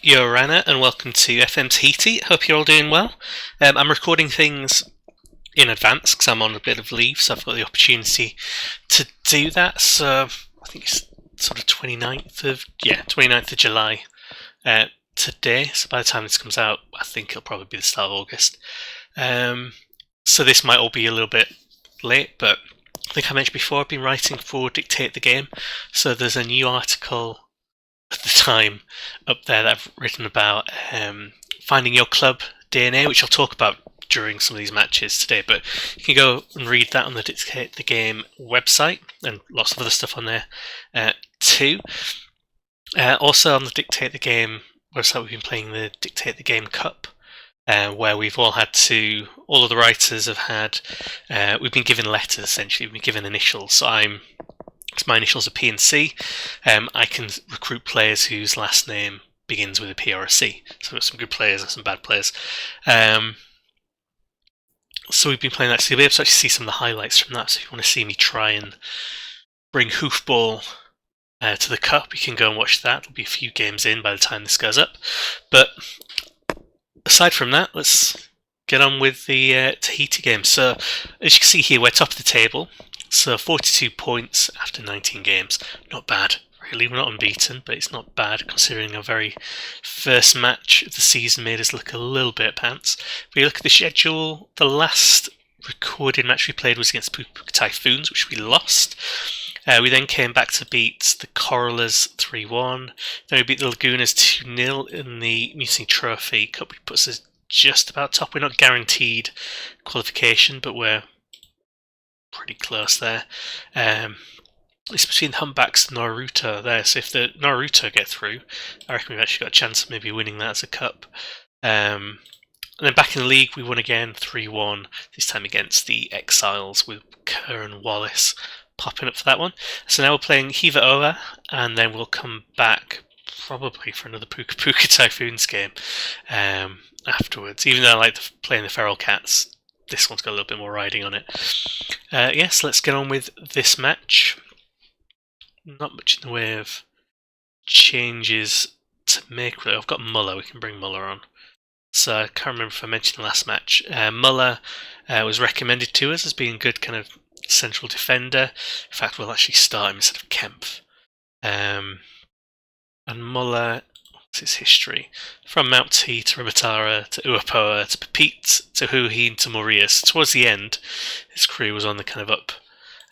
Yo, Rana, and welcome to FM Tahiti. Hope you're all doing well. I'm recording things in advance because I'm on a bit of leave, so I've got the opportunity to do that. So I think it's sort of 29th of July today. So by the time this comes out, I think it'll probably be the start of August. So this might all be a little bit late, but I think I mentioned before I've been writing for Dictate the Game. So there's a new article at the time up there that I've written about finding your club DNA, which I'll talk about during some of these matches today, but you can go and read that on the Dictate the Game website and lots of other stuff on there too. Also on the Dictate the Game website we've been playing the Dictate the Game Cup, where we've all of the writers have had, we've been given letters essentially, we've been given initials, so my initials are P and C. I can recruit players whose last name begins with a P or a C. So we've got some good players and some bad players. So we've been playing that. So you'll be able to actually see some of the highlights from that. So if you want to see me try and bring hoofball to the cup, you can go and watch that. There'll be a few games in by the time this goes up. But aside from that, let's get on with the Tahiti game. So as you can see here, we're top of the table. So 42 points after 19 games. Not bad, really. We're not unbeaten, but it's not bad considering our very first match of the season made us look a little bit pants. If we look at the schedule, the last recorded match we played was against Puka Typhoons, which we lost. We then came back to beat the Corallers 3-1. Then we beat the Lagunas 2-0 in the Mutiny Trophy Cup, which puts us just about top. We're not guaranteed qualification, but we're pretty close there. It's between the Humpbacks and Naruto there, so if the Naruto get through, I reckon we've actually got a chance of maybe winning that as a cup. And then back in the league, we won again 3-1, this time against the Exiles with Kerr and Wallace popping up for that one. So now we're playing Hiva Oa, and then we'll come back probably for another Puka Puka Typhoons game afterwards. Even though I like playing the Feral Cats, this one's got a little bit more riding on it. Yes, let's get on with this match. Not much in the way of changes to make. I've got Muller, we can bring Muller on. So I can't remember if I mentioned the last match. Muller was recommended to us as being a good kind of central defender. In fact, we'll actually start him instead of Kempf. And Muller, what's his history? From Mount T to Ramatara to Uapoa to Pepite to Huhin to Maurius. Towards the end, his career was on the kind of up.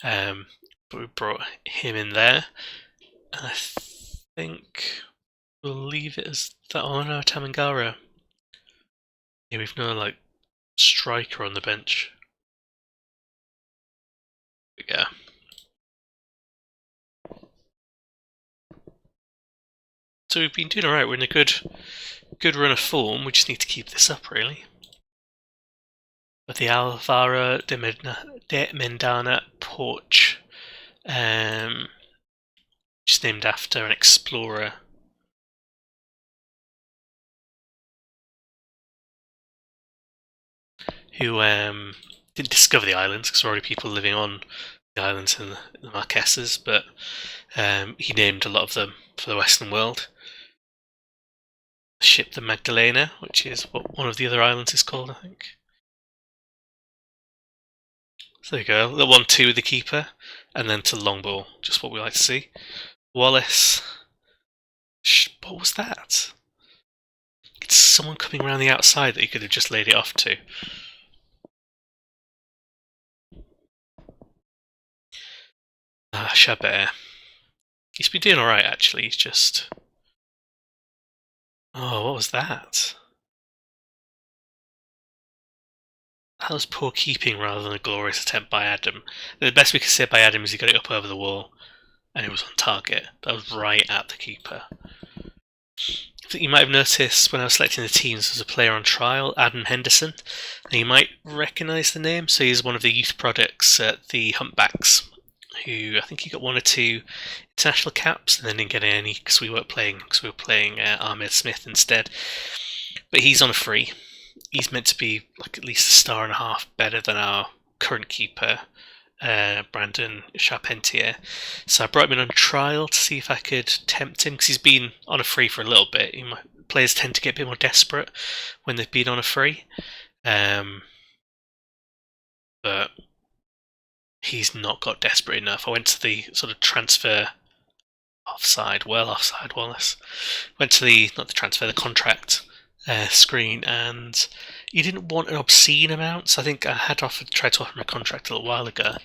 But we brought him in there. And I think we'll leave it as that. Oh no, Tamangara. Yeah, we've no striker on the bench. There we go. So we've been doing alright, we're in a good run of form, we just need to keep this up really. But the Alvaro de Mendana Porch, which is named after an explorer. Who didn't discover the islands, because there were already people living on the islands in the Marquesas, but he named a lot of them for the Western world. The ship the Magdalena, which is what one of the other islands is called, I think. So there you go, the 1-2 with the keeper, and then to long ball, just what we like to see. Wallace. What was that? It's someone coming around the outside that he could have just laid it off to. Chabert. He's been doing alright actually, he's just... Oh, what was that? That was poor keeping rather than a glorious attempt by Adam. The best we could say by Adam is he got it up over the wall and it was on target. That was right at the keeper. I think you might have noticed when I was selecting the teams there was a player on trial, Adam Henderson, and you might recognise the name. So he's one of the youth products at the Humpbacks, who I think he got 1 or 2 international caps and then didn't get any because we were playing Ahmed Smith instead. But he's on a free. He's meant to be at least a star and a half better than our current keeper, Brandon Charpentier. So I brought him in on trial to see if I could tempt him because he's been on a free for a little bit. He might players tend to get a bit more desperate when they've been on a free. But he's not got desperate enough. I went to the sort of transfer offside, Wallace. Went to the contract screen, and he didn't want an obscene amount. So I think I had tried to offer him a contract a little while ago, and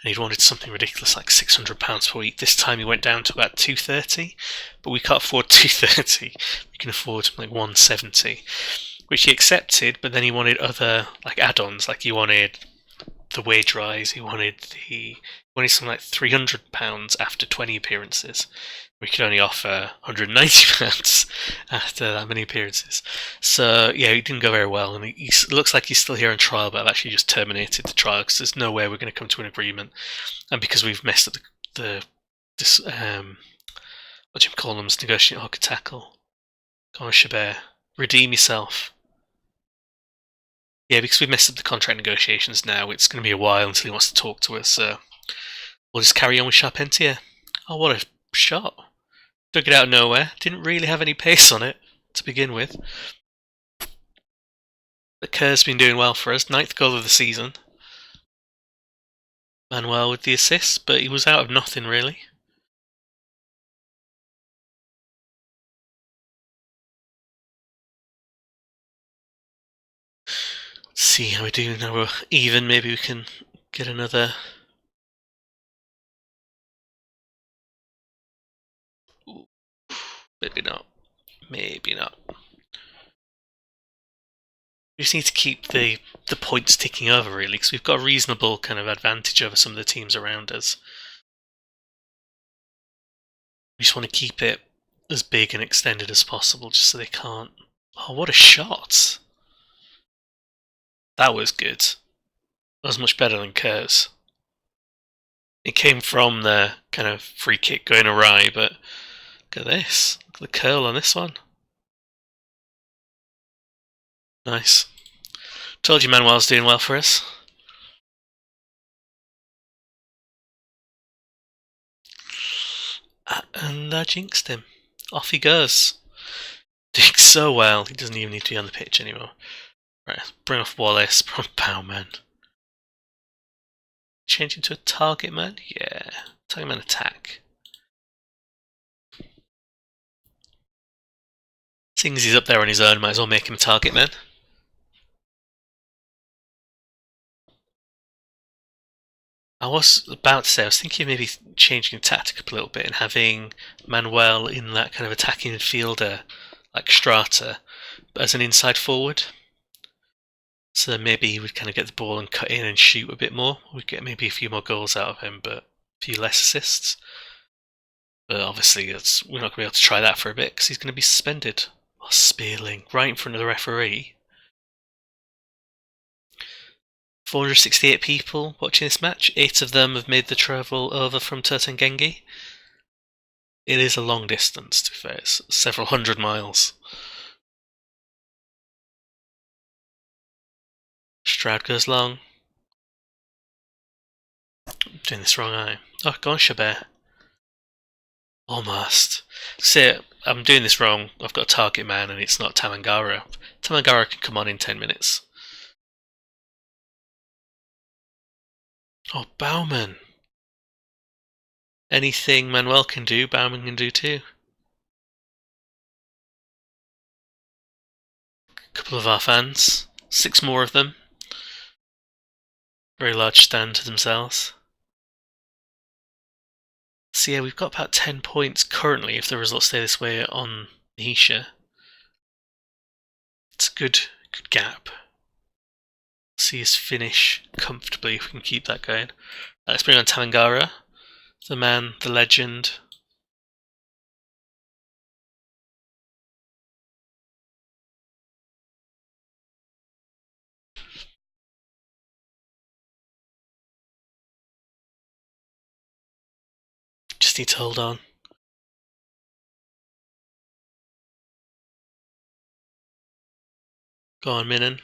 he'd wanted something ridiculous like £600 per week. This time he went down to about 230, but we can't afford 230. We can afford something like 170, which he accepted. But then he wanted other like add-ons, like he wanted the wage rise. He wanted something like £300 after 20 appearances. We could only offer £190 after that many appearances. So yeah, it didn't go very well, and he looks like he's still here on trial, but I've actually just terminated the trial because there's no way we're going to come to an agreement, and because we've messed up what Jim Column's negotiating hog tackle. Go on, Chabert, redeem yourself. Yeah, because we've messed up the contract negotiations now, it's going to be a while until he wants to talk to us, so we'll just carry on with Charpentier. Oh, what a shot. Dug it out of nowhere. Didn't really have any pace on it to begin with. But Kerr's been doing well for us. 9th goal of the season. Manuel with the assist, but he was out of nothing really. Let's see how we do now. We're even. Maybe we can get another. Ooh, maybe not. Maybe not. We just need to keep the points ticking over, really, because we've got a reasonable kind of advantage over some of the teams around us. We just want to keep it as big and extended as possible, just so they can't. Oh, what a shot! That was good. That was much better than Kerr's. It came from the kind of free kick going awry, but look at this. Look at the curl on this one. Nice. Told you Manuel's doing well for us. And I jinxed him. Off he goes. Doing so well, he doesn't even need to be on the pitch anymore. Right, bring off Wallace, bring off Bowman. Change into a target man? Yeah. Target man attack. Seeing as he's up there on his own, might as well make him a target man. I was about to say, I was thinking of maybe changing the tactic up a little bit and having Manuel in that kind of attacking midfielder, like Strata, as an inside forward. So then maybe he would kind of get the ball and cut in and shoot a bit more. We'd get maybe a few more goals out of him, but a few less assists. But obviously, we're not going to be able to try that for a bit because he's going to be suspended. Oh, Spearling, right in front of the referee. 468 people watching this match. 8 of them have made the travel over from Turtangengi. It is a long distance, to be fair. It's several hundred miles. Stroud goes long. I'm doing this wrong, aren't I? Oh, go on, Chabert. Almost. See, I'm doing this wrong. I've got a target man and it's not Tamangara. Tamangara can come on in 10 minutes. Oh, Bowman. Anything Manuel can do, Bowman can do too. A couple of our fans. 6 more of them. Very large stand to themselves. So yeah, we've got about 10 points currently if the results stay this way on Nisha. It's a good gap. See us finish comfortably if we can keep that going. Let's bring on Tamangara, the man, the legend. Just need to hold on. Go on, Minan.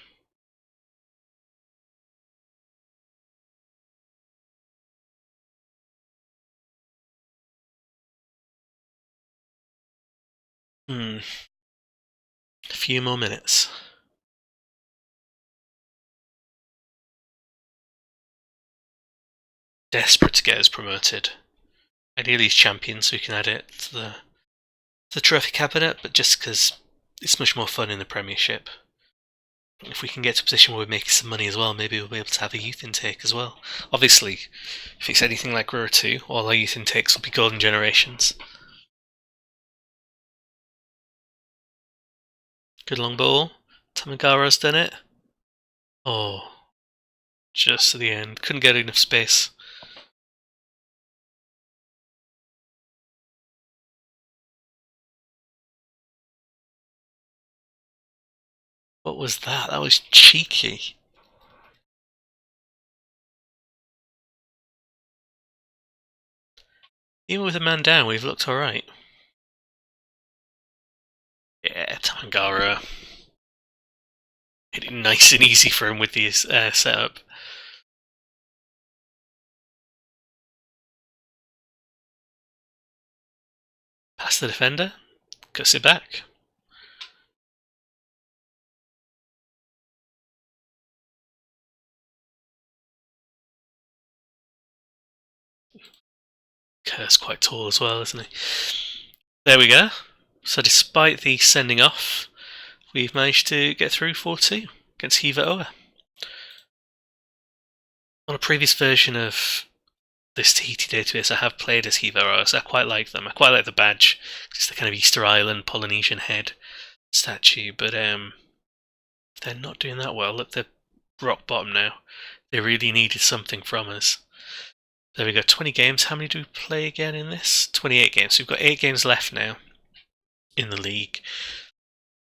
few more minutes. Desperate to get us promoted. Ideally as champion, so we can add it to the trophy cabinet, but just because it's much more fun in the Premiership. If we can get to a position where we're making some money as well, maybe we'll be able to have a youth intake as well. Obviously, if it's anything like Row 2, all our youth intakes will be golden generations. Good long ball. Tamagaro's done it. Oh, just to the end. Couldn't get enough space. What was that? That was cheeky. Even with a man down, we've looked alright. Yeah, Tamangara. Made it nice and easy for him with the setup. Past the defender. Cuts it back. Kerr's quite tall as well, isn't he? There we go. So despite the sending off, we've managed to get through 4-2 against Hiva Oa. On a previous version of this Tahiti database, I have played as Hiva Oa, so I quite like them. I quite like the badge. It's the kind of Easter Island Polynesian head statue, but they're not doing that well. Look, they're rock bottom now. They really needed something from us. There we go, 20 games. How many do we play again in this? 28 games. So we've got 8 games left now in the league.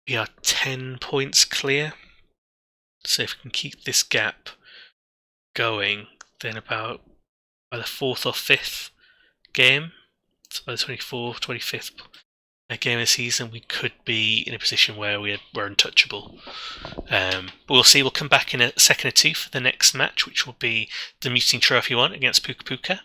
We are 10 points clear. So if we can keep this gap going, then about by the 4th or 5th game, so by the 24th, 25th game of the season, we could be in a position where we're untouchable. But we'll see. We'll come back in a second or two for the next match, which will be the Mutiny Trophy one against Puka Puka.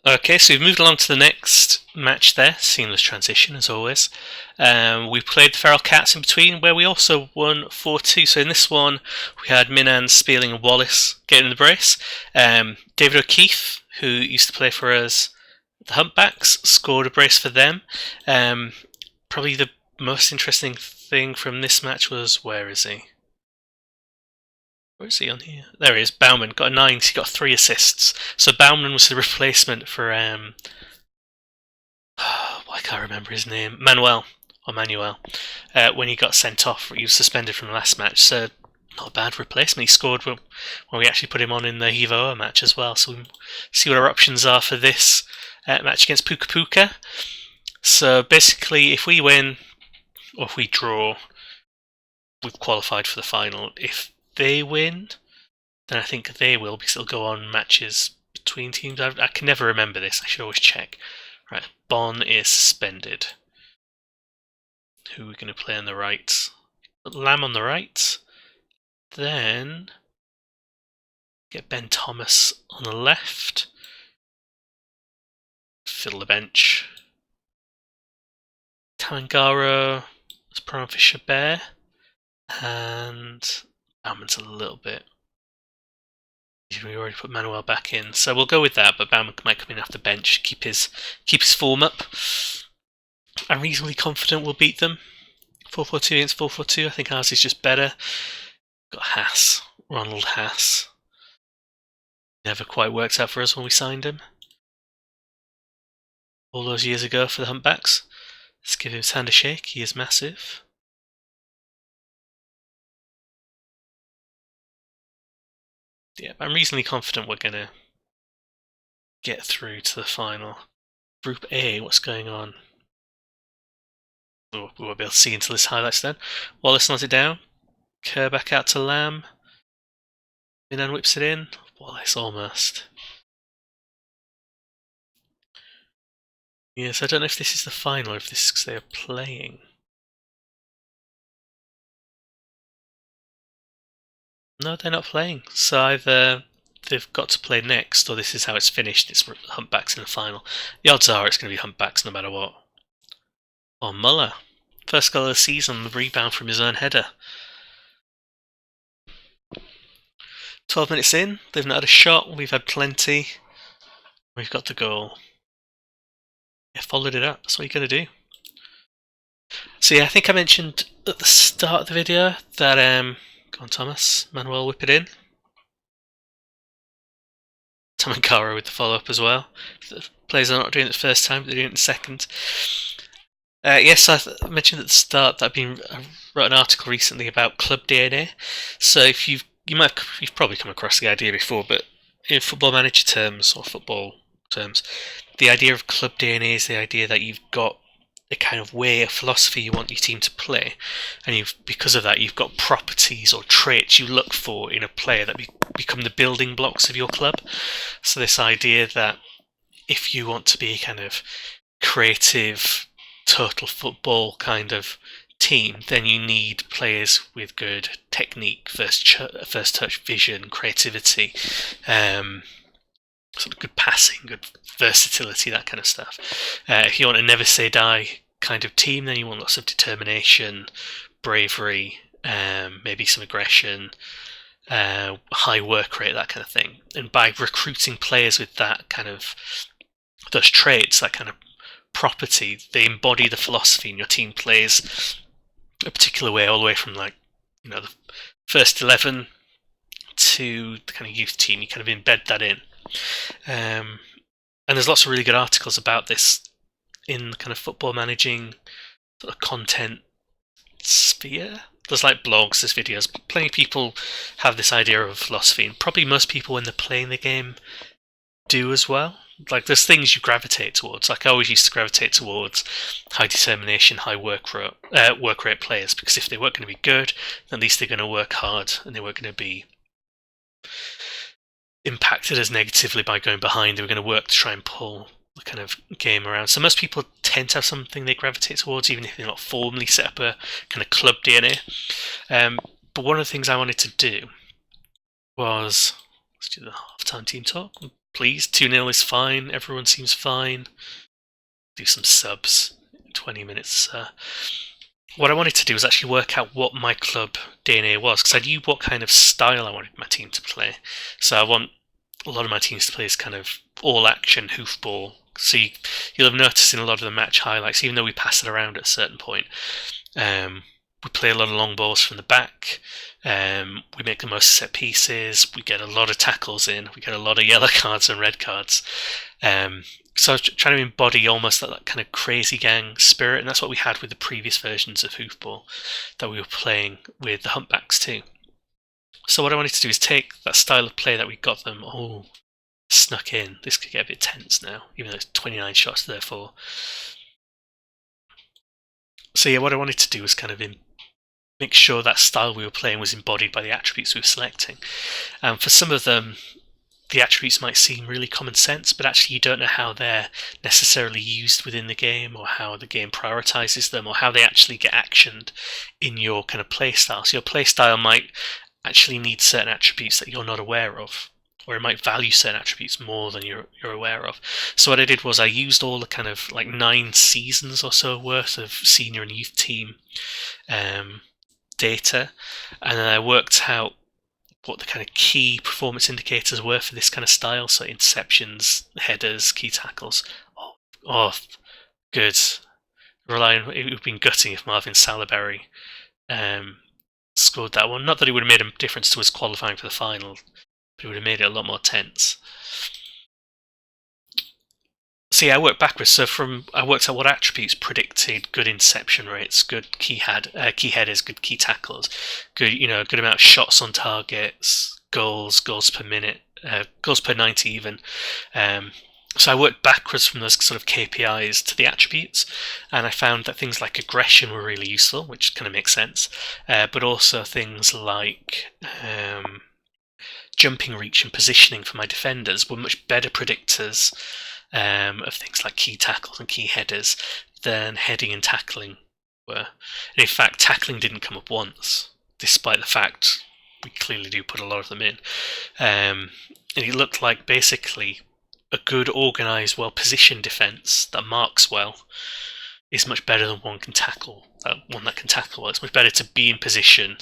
Okay, so we've moved along to the next match there. Seamless transition, as always. We played the Feral Cats in between, where we also won 4-2. So in this one, we had Minan, Spearling and Wallace getting the brace. David O'Keefe, who used to play for us, the Humpbacks, scored a brace for them. Probably the most interesting thing from this match was, where is he? Where is he on here? There he is. Bauman got a 9. So he got 3 assists. So Bauman was the replacement for I can't remember his name. Manuel when he got sent off. He was suspended from the last match. So not a bad replacement. He scored when we actually put him on in the Hiva Oa match as well. So we'll see what our options are for this match against Puka Puka. So basically, if we win or if we draw, we've qualified for the final. If they win, then I think they will, because they'll go on matches between teams. I can never remember this. I should always check. Right, Bon is suspended. Who are we going to play on the right? Put Lamb on the right. Then get Ben Thomas on the left. Fiddle the bench. Tamangaro is put on for Chabert. And Bauman's a little bit. We already put Manuel back in, so we'll go with that. But Bauman might come in off the bench, keep his form up. I'm reasonably confident we'll beat them. 4-4-2 against 4-4-2. I think ours is just better. Got Haas, Ronald Haas. Never quite worked out for us when we signed him all those years ago for the Humpbacks. Let's give his hand a shake. He is massive. Yeah, I'm reasonably confident we're going to get through to the final. Group A, what's going on? We won't be able to see until this highlights then. Wallace nods it down. Kerr back out to Lamb. Minan whips it in. Wallace almost. Yes, I don't know if this is the final or if this is because they are playing. No, they're not playing. So either they've got to play next, or this is how it's finished. It's Humpbacks in the final. The odds are it's going to be Humpbacks no matter what. Oh, Muller. First goal of the season, the rebound from his own header. 12 minutes in, they've not had a shot, we've had plenty. We've got the goal. Yeah, followed it up, that's what you gotta do. So yeah, I think I mentioned at the start of the video that, go on Thomas, Manuel whip it in. Tom and Cara with the follow-up as well. The players are not doing it the first time, but they're doing it the second. Yes, I mentioned at the start that I wrote an article recently about club DNA. So if you've probably come across the idea before, but in football manager terms or football terms, the idea of club DNA is the idea that you've got a kind of way, a philosophy you want your team to play, and because of that, you've got properties or traits you look for in a player that become the building blocks of your club. So this idea that if you want to be a kind of creative, total football kind of team, then you need players with good technique, first touch vision, creativity, sort of good passing, good versatility, that kind of stuff. If you want a never say die kind of team, then you want lots of determination, bravery, maybe some aggression, high work rate, that kind of thing. And by recruiting players with that kind of those traits, that kind of property, they embody the philosophy, and your team plays a particular way all the way from, like, you know, the first 11 to the kind of youth team. You kind of embed that in. And there's lots of really good articles about this in the kind of football managing sort of content sphere. There's like blogs, there's videos. Plenty of people have this idea of philosophy, and probably most people when they're playing the game do as well. Like, there's things you gravitate towards. Like, I always used to gravitate towards high determination, high work rate players, because if they weren't going to be good, at least they're going to work hard, and they weren't going to be impacted as negatively by going behind. They were going to work to try and pull the kind of game around. So most people tend to have something they gravitate towards, even if they're not formally set up a kind of club DNA. But one of the things I wanted to do was, let's do the half-time team talk. Please, 2-0 is fine. Everyone seems fine. Do some subs in 20 minutes. What I wanted to do was actually work out what my club DNA was, because I knew what kind of style I wanted my team to play. So I want a lot of my teams to play this kind of all-action hoofball. So you'll have noticed in a lot of the match highlights, even though we pass it around at a certain point, we play a lot of long balls from the back. We make the most set pieces. We get a lot of tackles in. We get a lot of yellow cards and red cards. So I was trying to embody almost that kind of crazy gang spirit, and that's what we had with the previous versions of hoofball that we were playing with the humpbacks too. So what I wanted to do is take that style of play that we got them all snuck in. This could get a bit tense now, even though it's 29 shots therefore. So yeah, what I wanted to do was kind of make sure that style we were playing was embodied by the attributes we were selecting. For some of them, the attributes might seem really common sense, but actually you don't know how they're necessarily used within the game, or how the game prioritizes them, or how they actually get actioned in your kind of play style. So your play style might actually need certain attributes that you're not aware of, or it might value certain attributes more than you're aware of. So what I did was I used all the kind of like 9 seasons or so worth of senior and youth team data, and then I worked out what the kind of key performance indicators were for this kind of style. So interceptions, headers, key tackles. Oh, good. It would have been gutting if Marvin Salaberry scored that one. Not that it would have made a difference to us qualifying for the final, but it would have made it a lot more tense. So yeah, I worked backwards. So I worked out what attributes predicted good interception rates, good key headers, good key tackles, good amount of shots on targets, goals per minute, goals per 90 even. So I worked backwards from those sort of KPIs to the attributes, and I found that things like aggression were really useful, which kind of makes sense, but also things like jumping reach and positioning for my defenders were much better predictors of things like key tackles and key headers than heading and tackling were. And in fact, tackling didn't come up once, despite the fact we clearly do put a lot of them in. And it looked like basically a good, organised, well-positioned defence that marks well is much better than one that can tackle. It's much better to be in position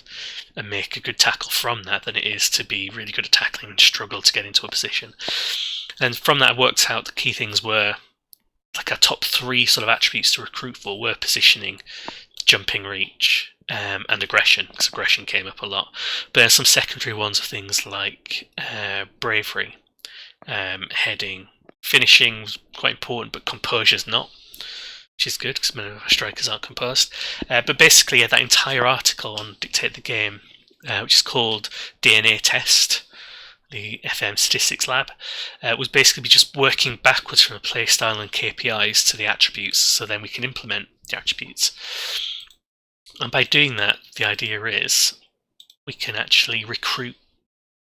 and make a good tackle from that than it is to be really good at tackling and struggle to get into a position. And from that, I worked out the key things were, like, our top 3 sort of attributes to recruit for were positioning, jumping reach, and aggression, because aggression came up a lot. But there's some secondary ones of things like bravery, heading, finishing was quite important, but composure's not, which is good because many of our strikers aren't composed. But basically, that entire article on Dictate the Game, which is called DNA Test, the FM Statistics Lab, was basically just working backwards from the playstyle and KPIs to the attributes, so then we can implement the attributes. And by doing that, the idea is we can actually recruit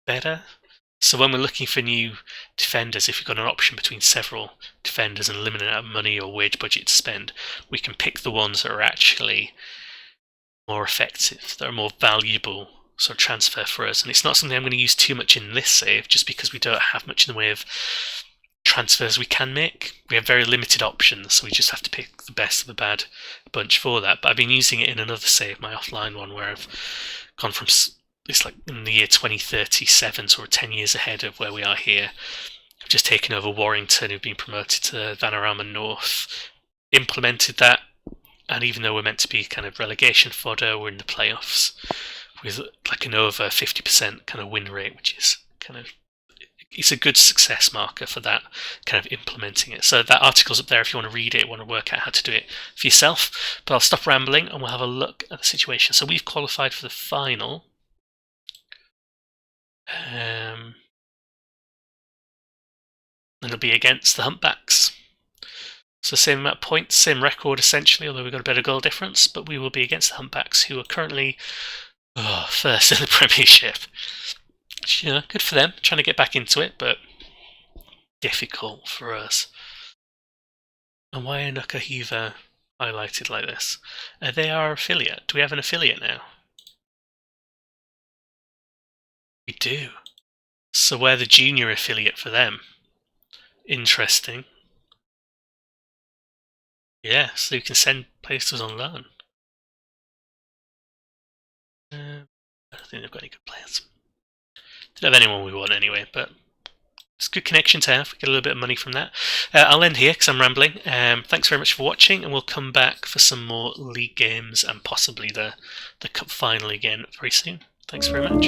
better. So when we're looking for new defenders, if we've got an option between several defenders and a limited amount of money or wage budget to spend, we can pick the ones that are actually more effective, that are more valuable sort of transfer for us. And it's not something I'm going to use too much in this save, just because we don't have much in the way of transfers we can make. We have very limited options, so we just have to pick the best of the bad bunch for that. But I've been using it in another save, my offline one, where I've gone from... It's like in the year 2037, so we're 10 years ahead of where we are here. I've just taken over Warrington, who've been promoted to Vanarama North, implemented that, and even though we're meant to be kind of relegation fodder, we're in the playoffs with like an over 50% kind of win rate, which is kind of, it's a good success marker for that, kind of implementing it. So that article's up there if you want to read it, want to work out how to do it for yourself. But I'll stop rambling and we'll have a look at the situation. So we've qualified for the final. And it'll be against the Humpbacks. So same amount of points, same record essentially, although we've got a better goal difference, but we will be against the Humpbacks, who are currently first in the Premiership. Which, you know, good for them, trying to get back into it, but difficult for us. And why are Nukahiva highlighted like this? They are affiliate. Do we have an affiliate now? We do. So we're the junior affiliate for them. Interesting. Yeah, so you can send players to us on loan. I don't think they've got any good players. Don't have anyone we want anyway, but it's a good connection to have. We get a little bit of money from that. I'll end here because I'm rambling. Thanks very much for watching, and we'll come back for some more league games and possibly the cup final again very soon. Thanks very much.